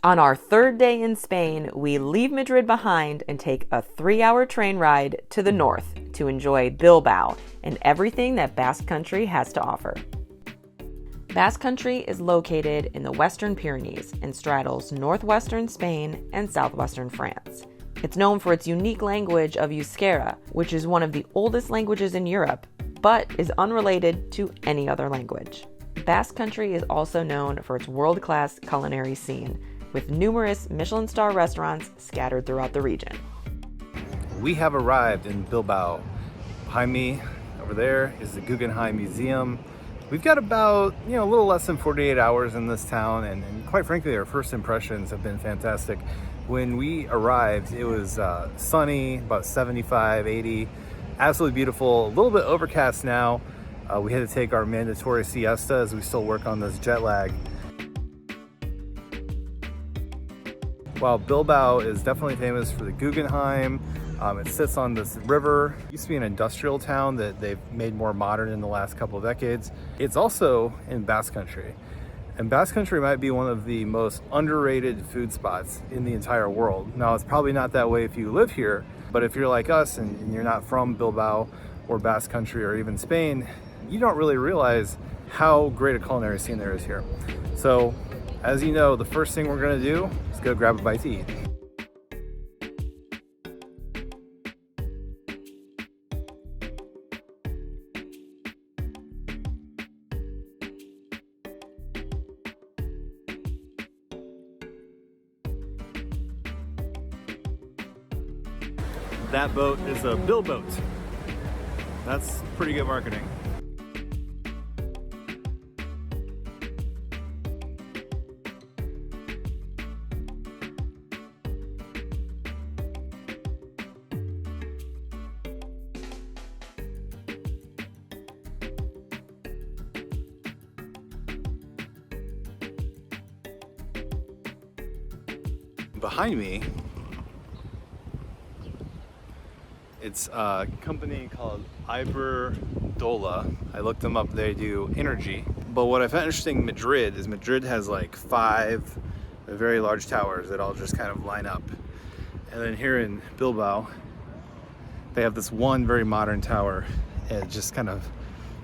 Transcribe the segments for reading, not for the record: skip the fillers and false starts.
On our third day in Spain, we leave Madrid behind and take a 3-hour train ride to the north to enjoy Bilbao and everything that Basque Country has to offer. Basque Country is located in the Western Pyrenees and straddles northwestern Spain and southwestern France. It's known for its unique language of Euskera, which is one of the oldest languages in Europe, but is unrelated to any other language. Basque Country is also known for its world-class culinary scene, with numerous Michelin star restaurants scattered throughout the region. We have arrived in Bilbao. Behind me, over there, is the Guggenheim Museum. We've got about, a little less than 48 hours in this town, and quite frankly, our first impressions have been fantastic. When we arrived, it was sunny, about 75, 80, absolutely beautiful, a little bit overcast now. We had to take our mandatory siesta as we still work on this jet lag. While Bilbao is definitely famous for the Guggenheim, it sits on this river. It used to be an industrial town that they've made more modern in the last couple of decades. It's also in Basque Country. And Basque Country might be one of the most underrated food spots in the entire world. Now, it's probably not that way if you live here, but if you're like us and you're not from Bilbao or Basque Country or even Spain, you don't really realize how great a culinary scene there is here. So, as you know, the first thing we're gonna do is go grab a bite to eat. That boat is a Bill boat. That's pretty good marketing. Behind me, it's a company called Iberdrola. I looked them up, they do energy. But what I found interesting in Madrid is Madrid has like 5 very large towers that all just kind of line up. And then here in Bilbao, they have this one very modern tower. And it just kind of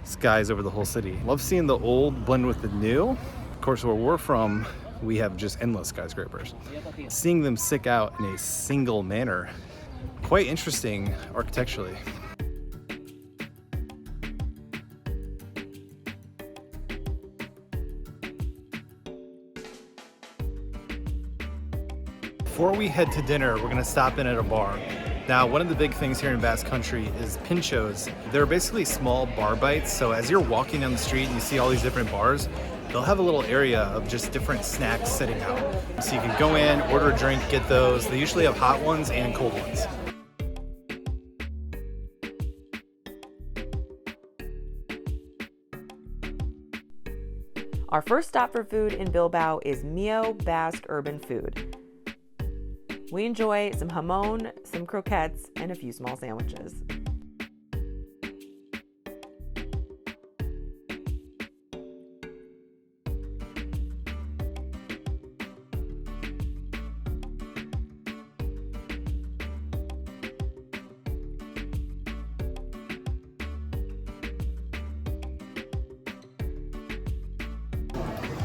skies over the whole city. Love seeing the old blend with the new. Of course, where we're from, we have just endless skyscrapers. Seeing them stick out in a single manner, quite interesting architecturally. Before we head to dinner, we're gonna stop in at a bar. Now, one of the big things here in Basque Country is pinchos. They're basically small bar bites, so as you're walking down the street and you see all these different bars, they'll have a little area of just different snacks sitting out. So you can go in, order a drink, get those. They usually have hot ones and cold ones. Our first stop for food in Bilbao is Mio Basque Urban Food. We enjoy some jamon, some croquettes, and a few small sandwiches.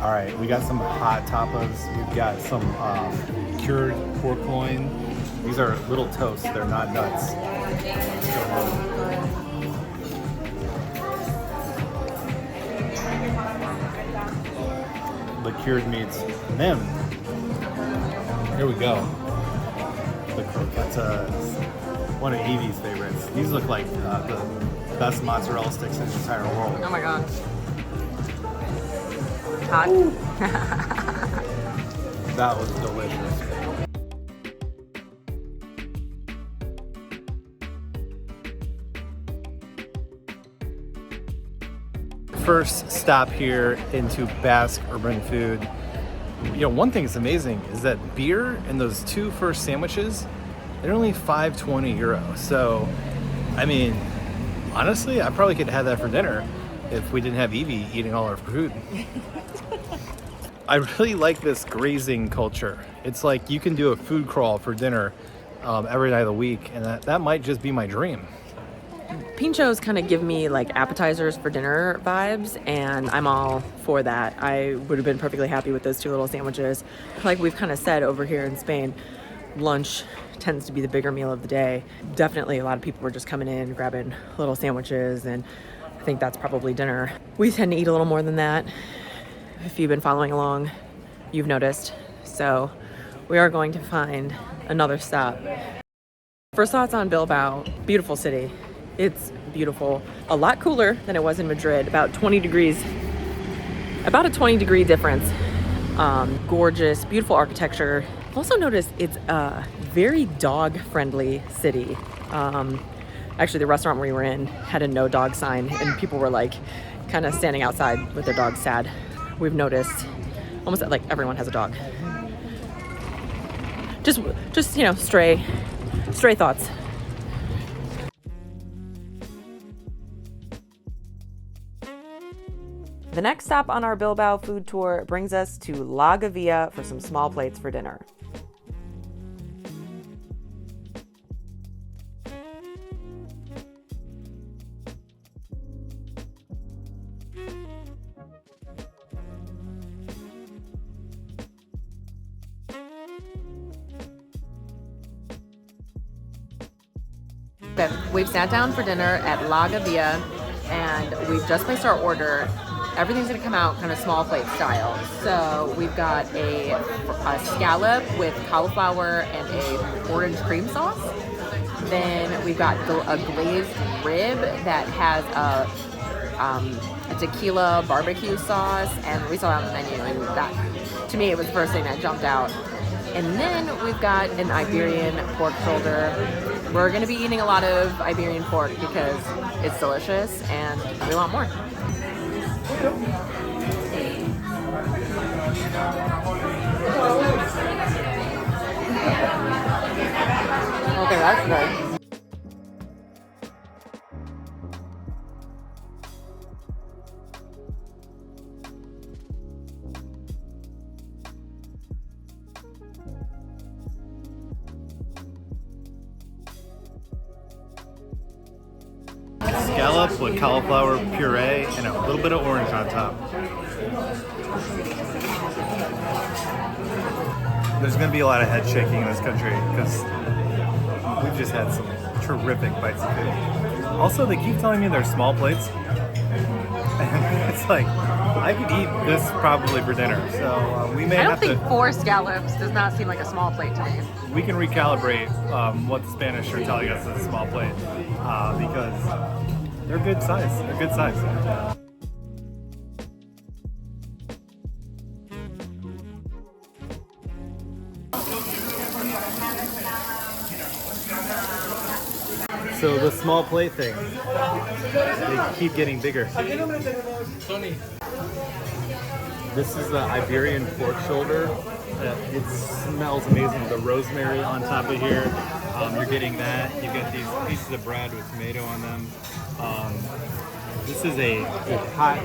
All right, we got some hot tapas. We've got some cured pork loin. These are little toasts, they're not nuts. The cured meats. And then, here we go. That's one of Evie's favorites. These look like the best mozzarella sticks in the entire world. Oh my god. Hot. That was delicious. First stop here into Basque Urban Food. One thing that's amazing is that beer and those 2 first sandwiches, they're only €5.20. So, I mean, honestly, I probably could have had that for dinner if we didn't have Evie eating all our food. I really like this grazing culture. It's like you can do a food crawl for dinner every night of the week, and that might just be my dream. Pinchos kind of give me like appetizers for dinner vibes, and I'm all for that. I would have been perfectly happy with those 2 little sandwiches. Like we've kind of said over here in Spain, lunch tends to be the bigger meal of the day. Definitely a lot of people were just coming in, grabbing little sandwiches, and I think that's probably dinner. We tend to eat a little more than that. If you've been following along, you've noticed. So we are going to find another stop. First thoughts on Bilbao. Beautiful city. It's beautiful. A lot cooler than it was in Madrid. About 20 degrees. About a 20-degree difference. Gorgeous, beautiful architecture. Also noticed it's a very dog-friendly city. Actually, the restaurant we were in had a no dog sign, and people were like kind of standing outside with their dogs sad. We've noticed almost like everyone has a dog. Just stray thoughts. The next stop on our Bilbao food tour brings us to La Gavia for some small plates for dinner. Okay, we've sat down for dinner at La Gavia, and we've just placed our order. Everything's gonna come out kind of small plate style. So we've got a scallop with cauliflower and a orange cream sauce. Then we've got a glazed rib that has a tequila barbecue sauce, and we saw it on the menu, and that, to me, it was the first thing that jumped out. And then we've got an Iberian pork shoulder. We're gonna be eating a lot of Iberian pork because it's delicious and we want more. Okay, that's good. Scallop with cauliflower puree and a little bit of orange on top. There's going to be a lot of head shaking in this country because we've just had some terrific bites of food. Also, they keep telling me they're small plates. And it's like, I could eat this probably for dinner. So we may have to... I don't think 4 scallops does not seem like a small plate to me. We can recalibrate what the Spanish are telling us is a small plate because they're good size. They're good size. So the small plate thing, they keep getting bigger. This is the Iberian pork shoulder. It smells amazing. The rosemary on top of here. You're getting that. You've got these pieces of bread with tomato on them. This is a hot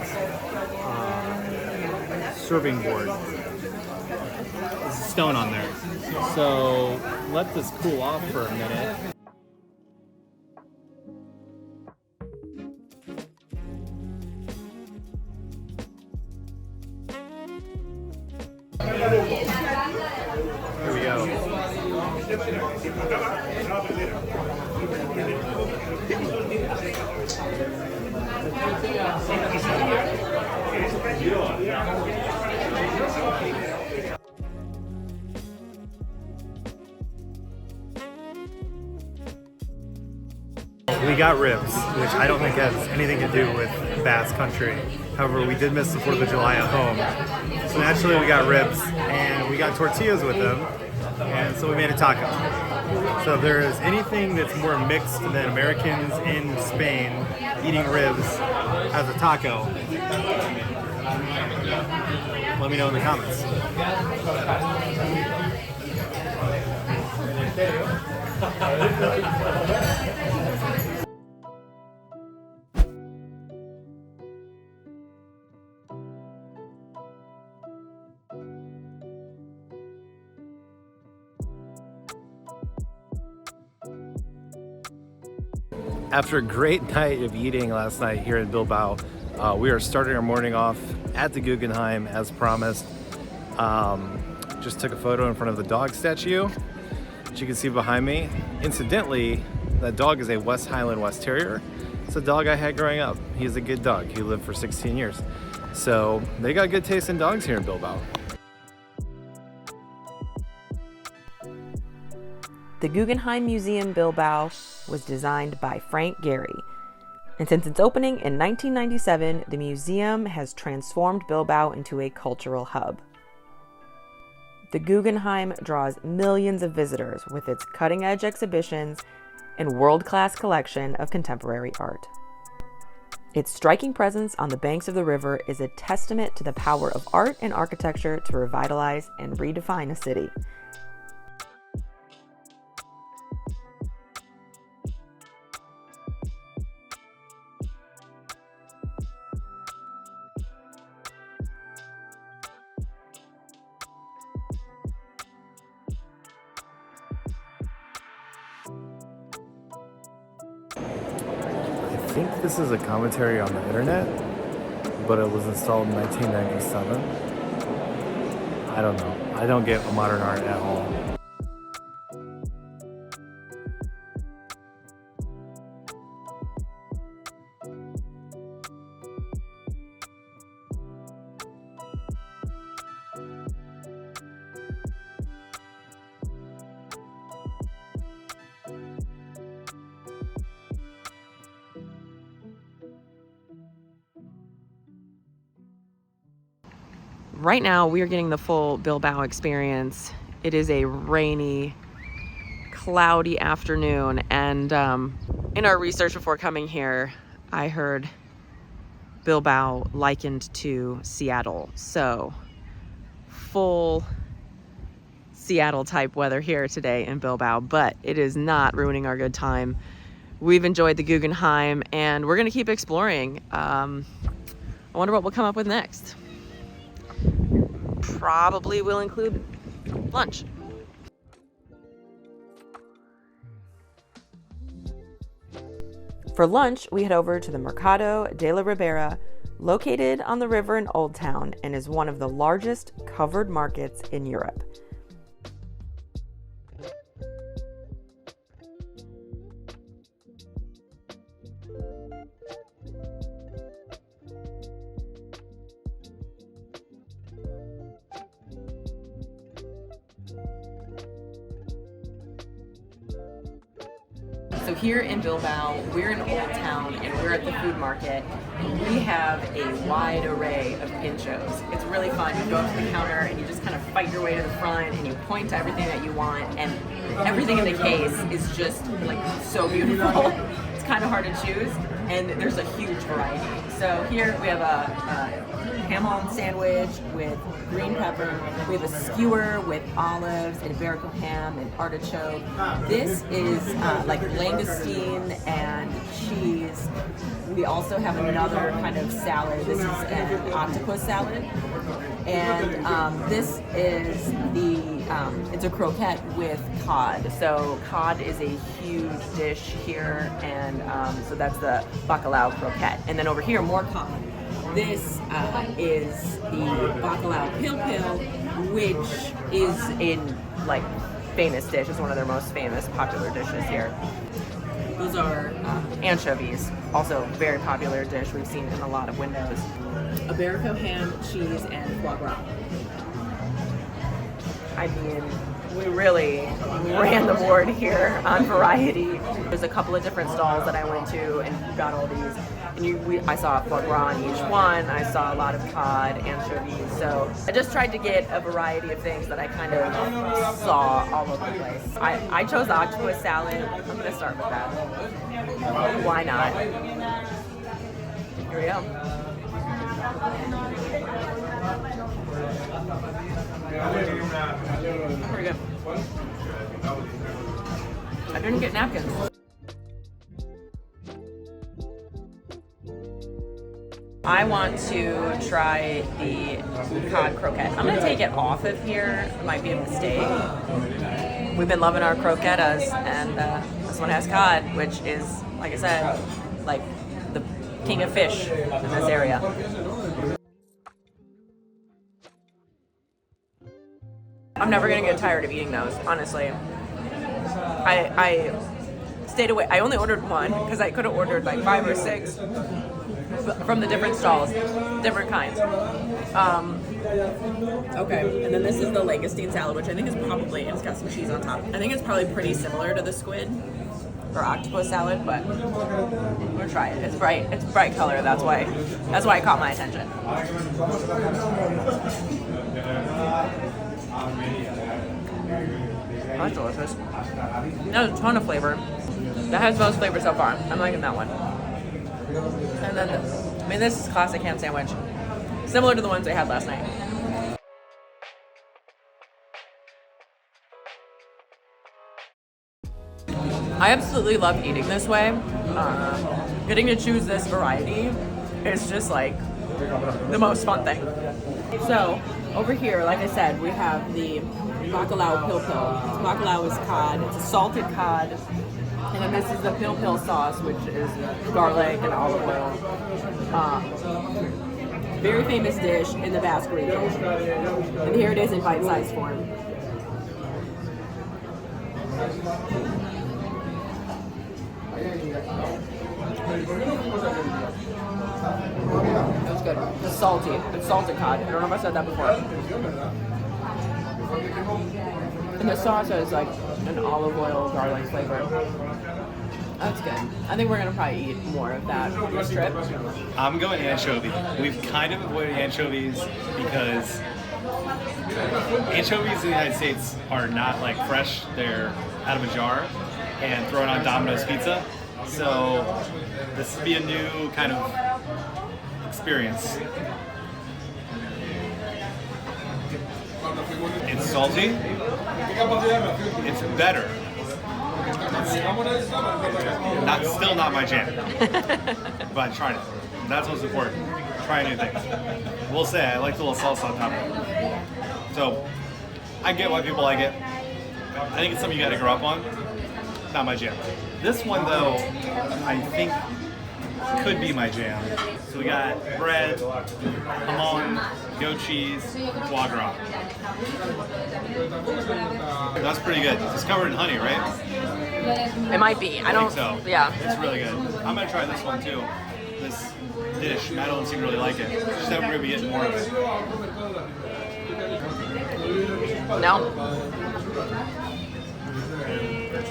serving board. There's a stone on there. So let this cool off for a minute. Here we go. We got ribs, which I don't think has anything to do with Basque Country. However, we did miss the 4th of July at home. So naturally we got ribs, and we got tortillas with them, and so we made a taco. So if there is anything that's more mixed than Americans in Spain eating ribs as a taco, let me know in the comments. After a great night of eating last night here in Bilbao, we are starting our morning off at the Guggenheim as promised. Just took a photo in front of the dog statue, which you can see behind me. Incidentally, that dog is a West Highland West Terrier. It's a dog I had growing up. He's a good dog. He lived for 16 years. So they got good taste in dogs here in Bilbao. The Guggenheim Museum Bilbao was designed by Frank Gehry. And since its opening in 1997, the museum has transformed Bilbao into a cultural hub. The Guggenheim draws millions of visitors with its cutting-edge exhibitions and world-class collection of contemporary art. Its striking presence on the banks of the river is a testament to the power of art and architecture to revitalize and redefine a city. I think this is a commentary on the internet, but it was installed in 1997. I don't know. I don't get modern art at all. Right now, we are getting the full Bilbao experience. It is a rainy, cloudy afternoon, and in our research before coming here, I heard Bilbao likened to Seattle. So, full Seattle type weather here today in Bilbao, but it is not ruining our good time. We've enjoyed the Guggenheim, and we're gonna keep exploring. I wonder what we'll come up with next. Probably will include lunch. For lunch, we head over to the Mercado de la Ribera, located on the river in Old Town, and is one of the largest covered markets in Europe. So here in Bilbao, we're in Old Town and we're at the food market. We have a wide array of pinchos. It's really fun. You go up to the counter and you just kind of fight your way to the front and you point to everything that you want, and everything in the case is just like so beautiful. It's kind of hard to choose, and there's a huge variety. So here we have a ham-on sandwich with green pepper. We have a skewer with olives and Iberico ham and artichoke. This is like langoustine and cheese. We also have another kind of salad. This is an octopus salad. And this is it's a croquette with cod. So cod is a huge dish here, and so that's the bacalao croquette. And then over here, more cod. This is the bacalao pil-pil, which is in like famous dish. It's one of their most famous popular dishes here. Those are anchovies, also very popular dish we've seen in a lot of windows. Iberico ham, cheese, and foie gras. I mean, we really ran the board here on variety. There's a couple of different stalls that I went to and got all these. And I saw foie gras on each one. I saw a lot of cod, anchovies. So I just tried to get a variety of things that I kind of saw all over the place. I chose the octopus salad. I'm going to start with that. Why not? Here we go. Pretty good. I didn't get napkins. I want to try the cod croquette. I'm going to take it off of here. It might be a mistake. We've been loving our croquetas, and this one has cod, which is like I said, like the king of fish in this area. I'm never gonna get tired of eating those, honestly. I stayed away. I only ordered one because I could have ordered like 5 or 6 from the different stalls, different kinds. Okay, and then this is the langoustine salad, which I think is probably, it's got some cheese on top. I think it's probably pretty similar to the squid or octopus salad, but I'm gonna try it. It's bright color. That's why it caught my attention. Oh, that's delicious. That has a ton of flavor. That has most flavor so far. I'm liking that one. And then this is classic ham sandwich, similar to the ones I had last night. I absolutely love eating this way. Getting to choose this variety is just like the most fun thing. So over here, like I said, we have the bacalao pil pil. Bacalao is cod. It's a salted cod. And then this is the pil pil sauce, which is garlic and olive oil. Very famous dish in the Basque region. And here it is in bite-sized form. It's good. It's salty. It's salted cod. I don't know if I said that before. And the sauce has like an olive oil garlic flavor. That's good. I think we're gonna probably eat more of that on this trip. I'm going anchovy. We've kind of avoided anchovies because anchovies in the United States are not like fresh. They're out of a jar and thrown on Domino's pizza. So this will be a new kind of experience. It's salty. It's better. It's still not my jam, but I tried it. That's what's important. Try new things. We'll say I like the little salsa on top of it. So I get why people like it. I think it's something you got to grow up on. Not my jam. This one though, I think could be my jam. So we got bread, hamon, goat cheese, foie gras. That's pretty good. It's covered in honey, right? It might be. I don't. think so. Yeah. It's really good. I'm gonna try this one too. This dish. Madeline seemed to really like it. Just that we're gonna be getting more of it. No.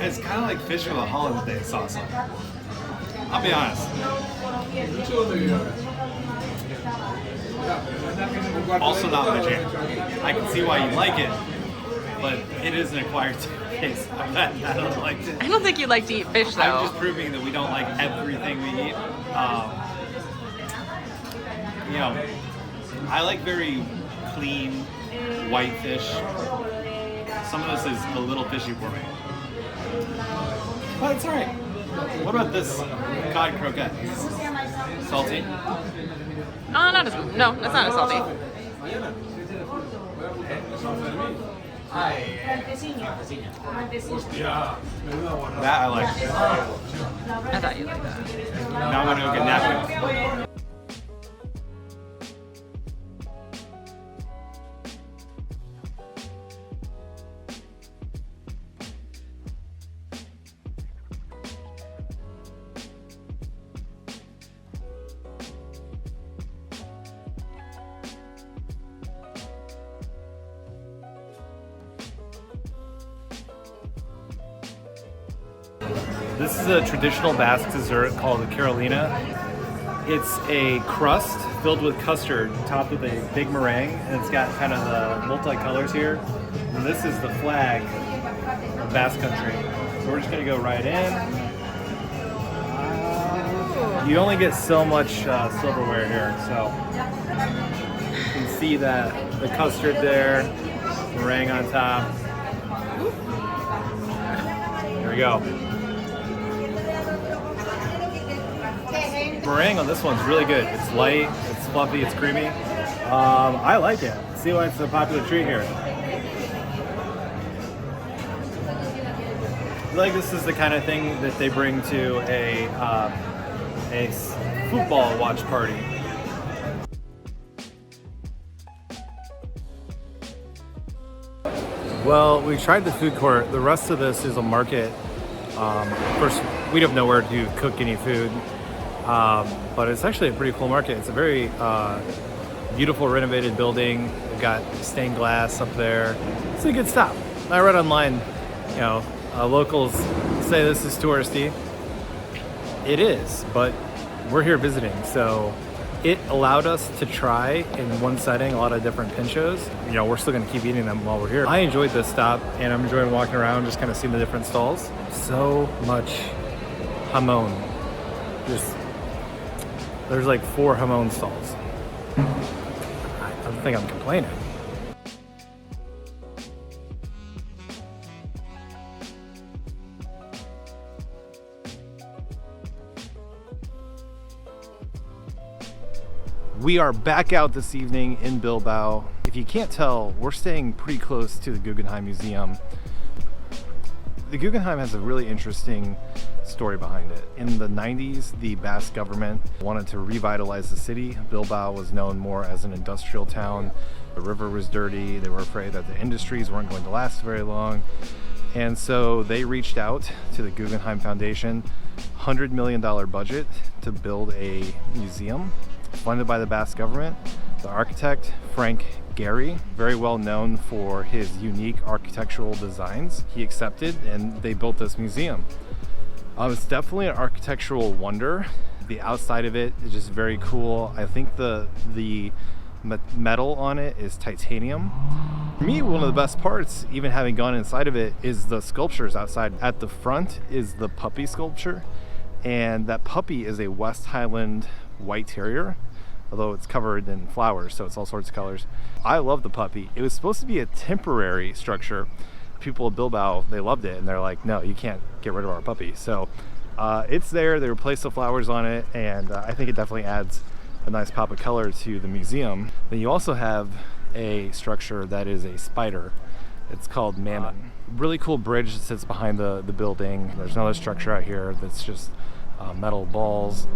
It's kind of like fish with a hollandaise sauce on it. I'll be honest. Also not my jam. I can see why you like it, but it is an acquired taste. I'm glad Madeline liked it. I don't think you like to eat fish though. I'm just proving that we don't like everything we eat. You know, I like very clean white fish. Some of this is a little fishy for me. But it's alright. What about this cod croquette? Salty? Not as no, that's not as salty. That I like. I thought you liked that. Now I'm gonna go get napkins. This is a traditional Basque dessert called the Carolina. It's a crust filled with custard topped with a big meringue, and it's got kind of the multi-colors here. And this is the flag of Basque Country. So we're just gonna go right in. You only get so much silverware here, so you can see that the custard there, meringue on top. There we go. Meringue on this one's really good. It's light, it's fluffy, it's creamy. I like it. See why it's a popular treat here. Like this is the kind of thing that they bring to a football watch party. Well, we tried the food court. The rest of this is a market. Of course, we don't know where to cook any food, but it's actually a pretty cool market. It's a very beautiful renovated building. We've got stained glass up there. It's a good stop. I read online, locals say this is touristy. It is, but we're here visiting, so it allowed us to try in one setting a lot of different pinchos. We're still gonna keep eating them while we're here. I enjoyed this stop, and I'm enjoying walking around, just kind of seeing the different stalls. So much jamon. There's like 4 jamon stalls. I don't think I'm complaining. We are back out this evening in Bilbao. If you can't tell, we're staying pretty close to the Guggenheim Museum. The Guggenheim has a really interesting story behind it. In the 90s, the Basque government wanted to revitalize the city. Bilbao was known more as an industrial town. The river was dirty. They were afraid that the industries weren't going to last very long. And so they reached out to the Guggenheim Foundation, $100 million budget to build a museum funded by the Basque government. The architect, Frank Gehry, very well known for his unique architectural designs, he accepted, and they built this museum. It's definitely an architectural wonder. The outside of it is just very cool. I think the metal on it is titanium. For me, one of the best parts, even having gone inside of it, is the sculptures outside. At the front is the puppy sculpture, and that puppy is a West Highland white terrier, although it's covered in flowers, so it's all sorts of colors. I love the puppy. It was supposed to be a temporary structure. People of Bilbao, they loved it, and they're like, no, you can't get rid of our puppy. So it's there. They replaced the flowers on it, and I think it definitely adds a nice pop of color to the museum. Then you also have a structure that is a spider. It's called Mammon. Really cool bridge that sits behind the building. There's another structure out here that's just metal balls.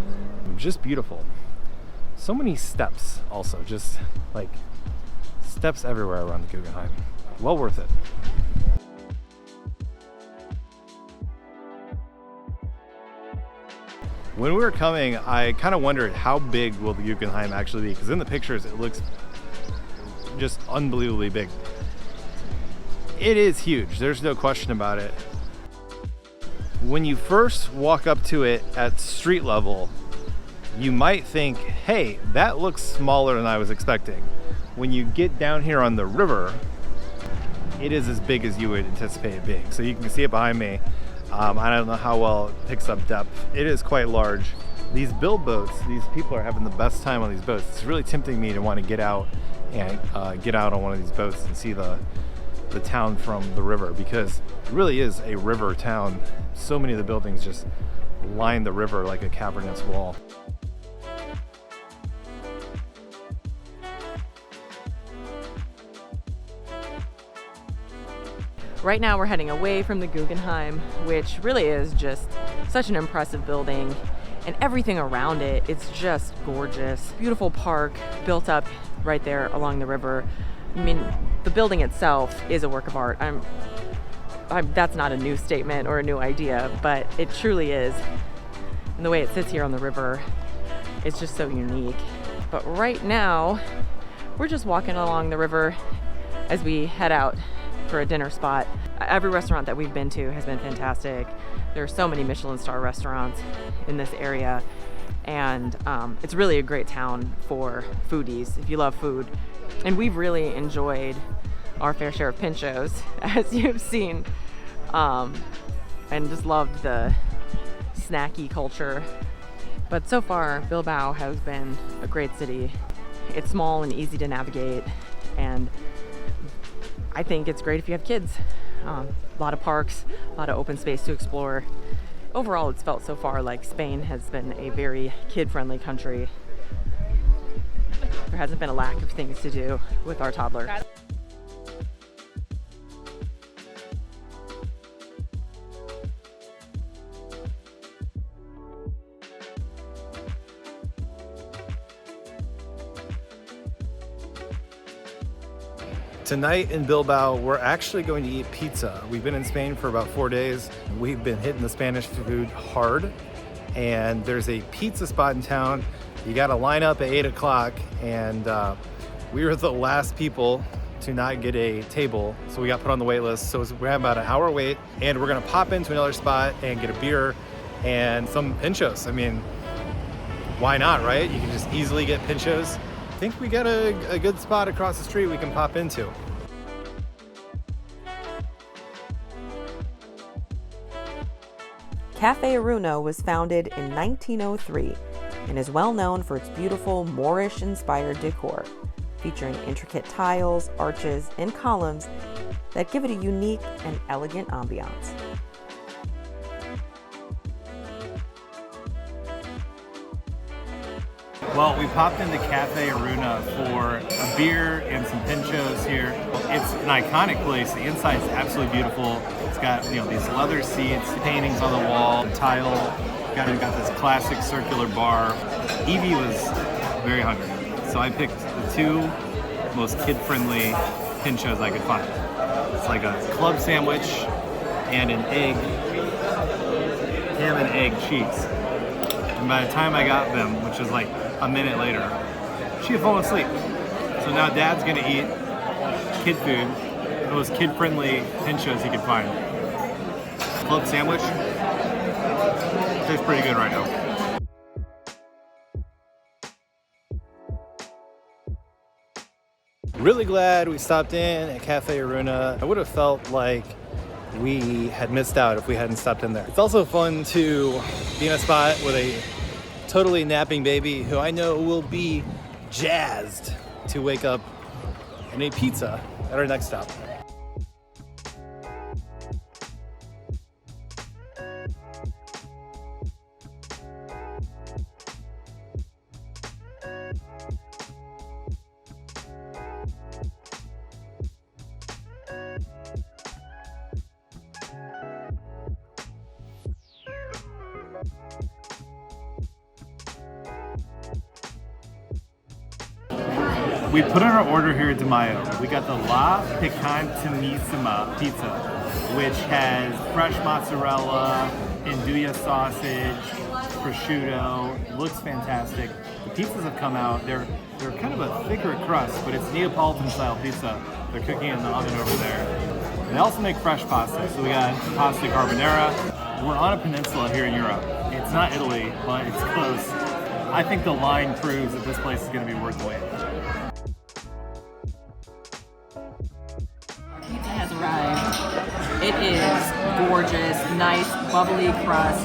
Just beautiful. So many steps also, just like steps everywhere around the Guggenheim. Well worth it. When we were coming, I kind of wondered how big will the Guggenheim actually be, because in the pictures it looks just unbelievably big. It is huge, there's no question about it. When you first walk up to it at street level, you might think, hey, that looks smaller than I was expecting. When you get down here on the river, it is as big as you would anticipate it being. So you can see it behind me. I don't know how well it picks up depth. It is quite large. These bill boats, these people are having the best time on these boats. It's really tempting me to want to get out and get out on one of these boats and see the town from the river, because it really is a river town. So many of the buildings just line the river like a cavernous wall. Right now we're heading away from the Guggenheim, which really is just such an impressive building, and everything around it, it's just gorgeous. Beautiful park built up right there along the river. I mean, the building itself is a work of art. That's not a new statement or a new idea, but it truly is. And the way it sits here on the river is just so unique. But right now, we're just walking along the river as we head out for a dinner spot. Every restaurant that we've been to has been fantastic. There are so many Michelin star restaurants in this area, and it's really a great town for foodies if you love food. And we've really enjoyed our fair share of pinchos, as you've seen, and just loved the snacky culture. But so far, Bilbao has been a great city. It's small and easy to navigate, and I think it's great if you have kids. A lot of parks, a lot of open space to explore. Overall, it's felt so far like Spain has been a very kid-friendly country. There hasn't been a lack of things to do with our toddler. Tonight in Bilbao, we're actually going to eat pizza. We've been in Spain for about 4 days. We've been hitting the Spanish food hard, and there's a pizza spot in town. You gotta line up at 8 o'clock, and we were the last people to not get a table, so we got put on the wait list. So we have about an hour wait, and we're gonna pop into another spot and get a beer and some pinchos. I mean, why not, right? You can just easily get pinchos. I think we got a good spot across the street we can pop into. Cafe Aruno was founded in 1903 and is well known for its beautiful Moorish-inspired decor, featuring intricate tiles, arches, and columns that give it a unique and elegant ambiance. Well, we popped into Cafe Aruna for a beer and some pinchos here. It's an iconic place. The inside's absolutely beautiful. It's got, these leather seats, paintings on the wall, tile. Got this classic circular bar. Evie was very hungry, so I picked the two most kid-friendly pinchos I could find. It's like a club sandwich and an egg, ham and egg cheese. And by the time I got them, which was like a minute later, she had fallen asleep. So now Dad's gonna eat kid food, the most kid-friendly pinchos he could find. Club sandwich tastes pretty good right now. Really glad we stopped in at Cafe Aruna. I would have felt like we had missed out if we hadn't stopped in there. It's also fun to be in a spot with a totally napping baby who I know will be jazzed to wake up and eat pizza at our next stop. We put in our order here at De Mayo. We got the La Picantimissima pizza, which has fresh mozzarella, andouille sausage, prosciutto. Looks fantastic. The pizzas have come out. They're kind of a thicker crust, but it's Neapolitan style pizza. They're cooking it in the oven over there. They also make fresh pasta. So we got pasta carbonara. We're on a peninsula here in Europe. It's not Italy, but it's close. I think the line proves that this place is going to be worth the wait. Pizza has arrived. It is gorgeous, nice, bubbly crust.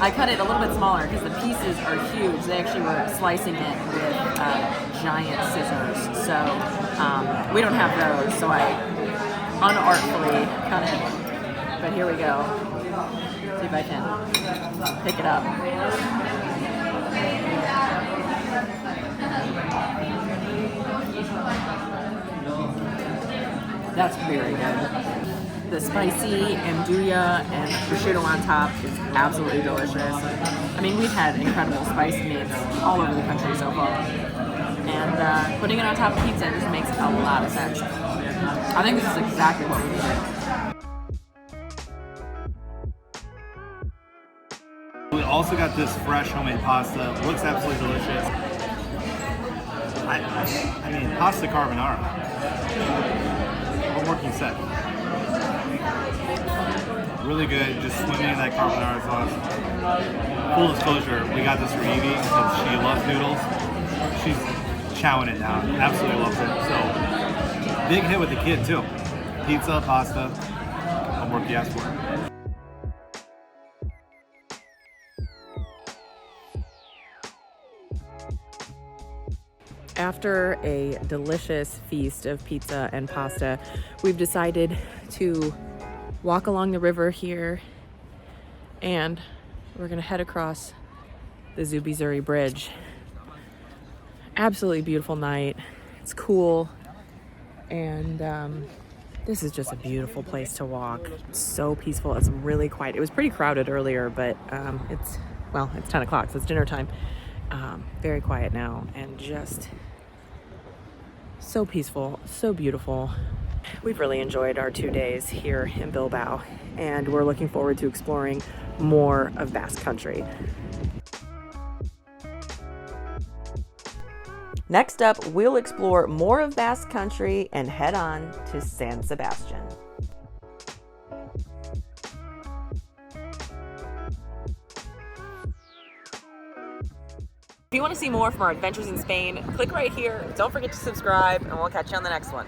I cut it a little bit smaller because the pieces are huge. They actually were slicing it with giant scissors. So we don't have those, so I unartfully cut it. But here we go. See if I can pick it up. That's very good. The spicy andouille and prosciutto on top is absolutely delicious. I mean, we've had incredible spiced meats all over the country so far. And putting it on top of pizza just makes a lot of sense. I think this is exactly what we needed. We also got this fresh homemade pasta. It looks absolutely delicious. I mean, pasta carbonara. What more can you say? Really good, just swimming in that carbonara sauce. Full disclosure, we got this for Evie because she loves noodles. She's chowing it down. Absolutely loves it. So, big hit with the kid too. Pizza, pasta. What more can you ask for? After a delicious feast of pizza and pasta, we've decided to walk along the river here, and we're gonna head across the Zubizuri Bridge. Absolutely beautiful night. It's cool, and this is just a beautiful place to walk. It's so peaceful. It's really quiet. It was pretty crowded earlier, but it's 10 o'clock, so it's dinner time. Very quiet now, and just So peaceful, so beautiful. We've really enjoyed our 2 days here in Bilbao, and we're looking forward to exploring more of Basque Country. Next up, we'll explore more of Basque Country and head on to San Sebastian. If you want to see more from our adventures in Spain, click right here. Don't forget to subscribe, and we'll catch you on the next one.